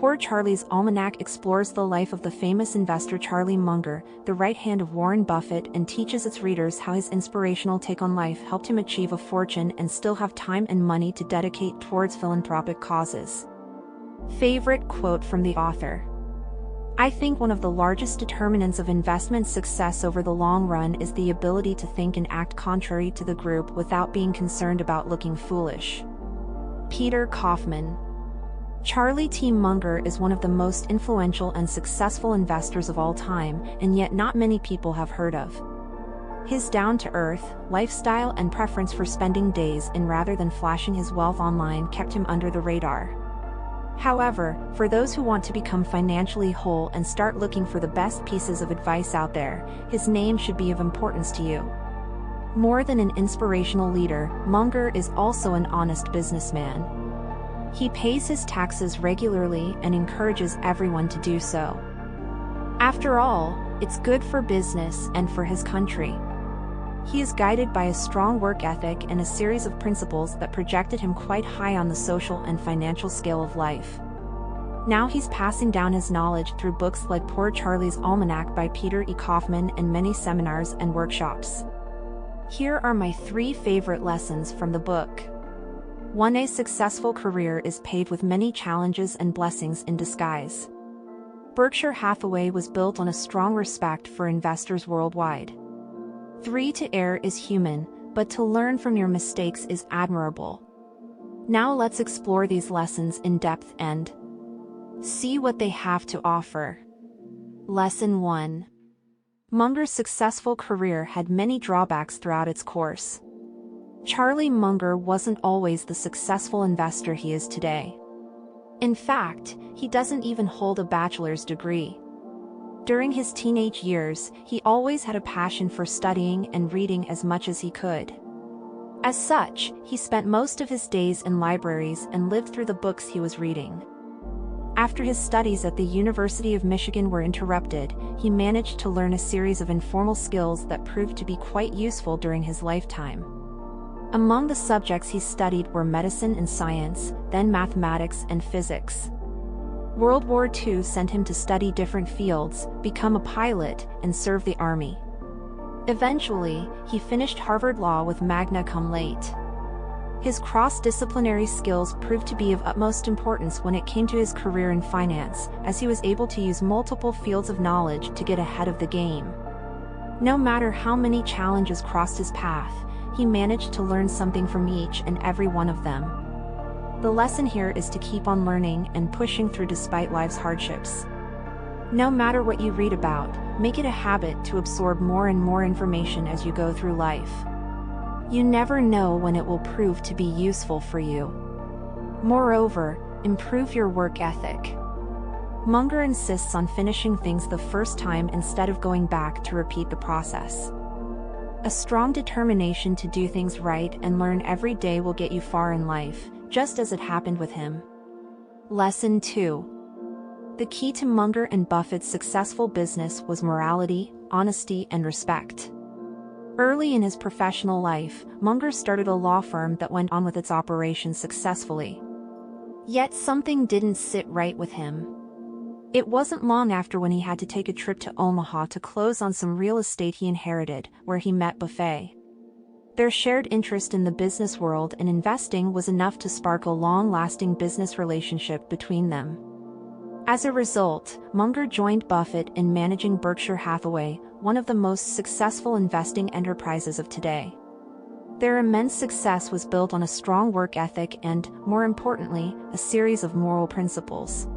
Poor Charlie's Almanack explores the life of the famous investor Charlie Munger, the right hand of Warren Buffett, and teaches its readers how his inspirational take on life helped him achieve a fortune and still have time and money to dedicate towards philanthropic causes. Favorite quote from the author: I think one of the largest determinants of investment success over the long run is the ability to think and act contrary to the group without being concerned about looking foolish. Peter Kaufman. Charlie T. Munger is one of the most influential and successful investors of all time, and yet not many people have heard of. His down-to-earth lifestyle and preference for spending days in rather than flashing his wealth online kept him under the radar. However, for those who want to become financially whole and start looking for the best pieces of advice out there, his name should be of importance to you. More than an inspirational leader, Munger is also an honest businessman. He pays his taxes regularly and encourages everyone to do so. After all, it's good for business and for his country. He is guided by a strong work ethic and a series of principles that projected him quite high on the social and financial scale of life. Now he's passing down his knowledge through books like Poor Charlie's Almanack by Peter E. Kaufman and many seminars and workshops. Here are my 3 favorite lessons from the book. 1. A successful career is paved with many challenges and blessings in disguise. Berkshire Hathaway was built on a strong respect for investors worldwide. 3. To err is human, but to learn from your mistakes is admirable. Now let's explore these lessons in depth and see what they have to offer. Lesson 1. Munger's successful career had many drawbacks throughout its course. Charlie Munger wasn't always the successful investor he is today. In fact, he doesn't even hold a bachelor's degree. During his teenage years, he always had a passion for studying and reading as much as he could. As such, he spent most of his days in libraries and lived through the books he was reading. After his studies at the University of Michigan were interrupted, he managed to learn a series of informal skills that proved to be quite useful during his lifetime. Among the subjects he studied were medicine and science, then mathematics and physics. World War II sent him to study different fields, become a pilot, and serve the army. Eventually, he finished Harvard Law with magna cum laude. His cross-disciplinary skills proved to be of utmost importance when it came to his career in finance, as he was able to use multiple fields of knowledge to get ahead of the game. No matter how many challenges crossed his path, he managed to learn something from each and every one of them. The lesson here is to keep on learning and pushing through despite life's hardships. No matter what you read about, make it a habit to absorb more and more information as you go through life. You never know when it will prove to be useful for you. Moreover, improve your work ethic. Munger insists on finishing things the first time instead of going back to repeat the process. A strong determination to do things right and learn every day will get you far in life, just as it happened with him. Lesson 2. The key to Munger and Buffett's successful business was morality, honesty, and respect. Early in his professional life, Munger started a law firm that went on with its operations successfully. Yet something didn't sit right with him. It wasn't long after when he had to take a trip to Omaha to close on some real estate he inherited, where he met Buffett. Their shared interest in the business world and investing was enough to spark a long-lasting business relationship between them. As a result, Munger joined Buffett in managing Berkshire Hathaway, one of the most successful investing enterprises of today. Their immense success was built on a strong work ethic and, more importantly, a series of moral principles.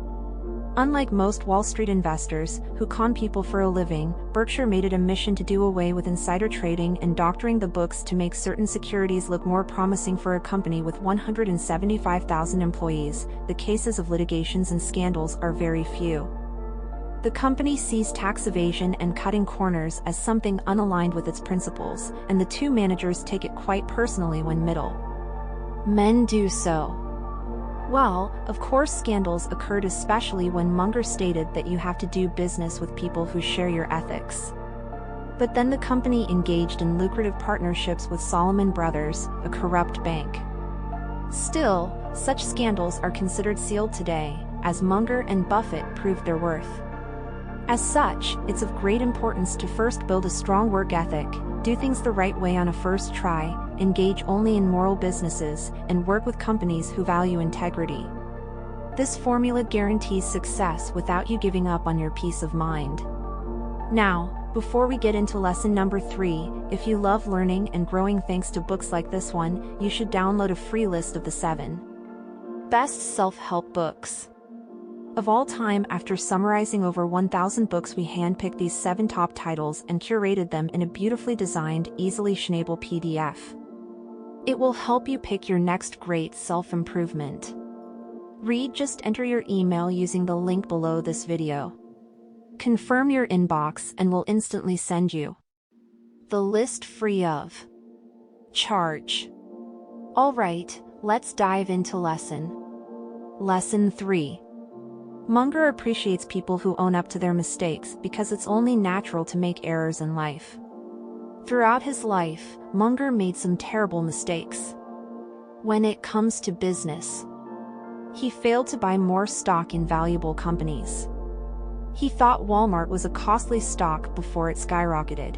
Unlike most Wall Street investors, who con people for a living, Berkshire made it a mission to do away with insider trading and doctoring the books to make certain securities look more promising for a company with 175,000 employees. The cases of litigations and scandals are very few. The company sees tax evasion and cutting corners as something unaligned with its principles, and the two managers take it quite personally when middlemen do so. Well, of course scandals occurred, especially when Munger stated that you have to do business with people who share your ethics. But then the company engaged in lucrative partnerships with Salomon Brothers, a corrupt bank. Still, such scandals are considered sealed today, as Munger and Buffett proved their worth. As such, it's of great importance to first build a strong work ethic, do things the right way on a first try, engage only in moral businesses, and work with companies who value integrity. This formula guarantees success without you giving up on your peace of mind. Now, before we get into lesson number 3, if you love learning and growing thanks to books like this one, you should download a free list of the 7 best self-help books of all time. After summarizing over 1,000 books, we handpicked these 7 top titles and curated them in a beautifully designed, easily shanable PDF. It will help you pick your next great self-improvement read. Just enter your email using the link below this video. Confirm your inbox and we'll instantly send you the list free of charge. Alright, let's dive into Lesson 3. Munger appreciates people who own up to their mistakes because it's only natural to make errors in life. Throughout his life, Munger made some terrible mistakes. When it comes to business, he failed to buy more stock in valuable companies. He thought Walmart was a costly stock before it skyrocketed.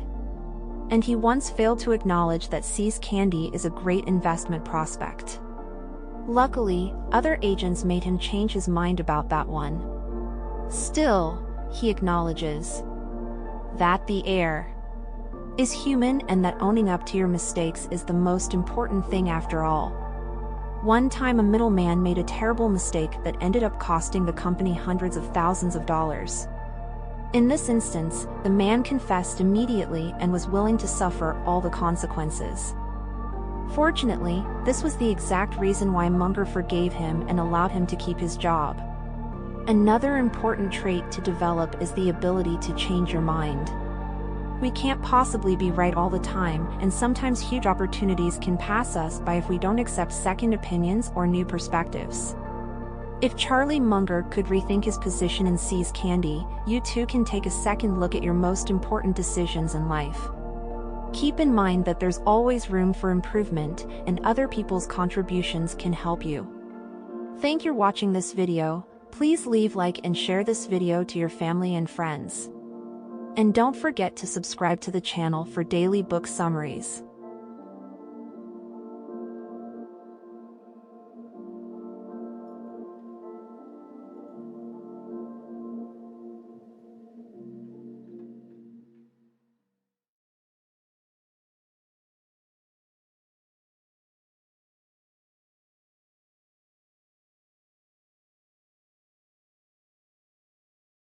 And he once failed to acknowledge that See's Candy is a great investment prospect. Luckily, other agents made him change his mind about that one. Still, he acknowledges that the heir is human and that owning up to your mistakes is the most important thing after all. One time a middleman made a terrible mistake that ended up costing the company hundreds of thousands of dollars. In this instance, the man confessed immediately and was willing to suffer all the consequences. Fortunately, this was the exact reason why Munger forgave him and allowed him to keep his job. Another important trait to develop is the ability to change your mind. We can't possibly be right all the time, and sometimes huge opportunities can pass us by if we don't accept second opinions or new perspectives. If Charlie Munger could rethink his position in See's Candy, you too can take a second look at your most important decisions in life. Keep in mind that there's always room for improvement, and other people's contributions can help you. Thank you for watching this video. Please leave a like and share this video to your family and friends. And don't forget to subscribe to the channel for daily book summaries.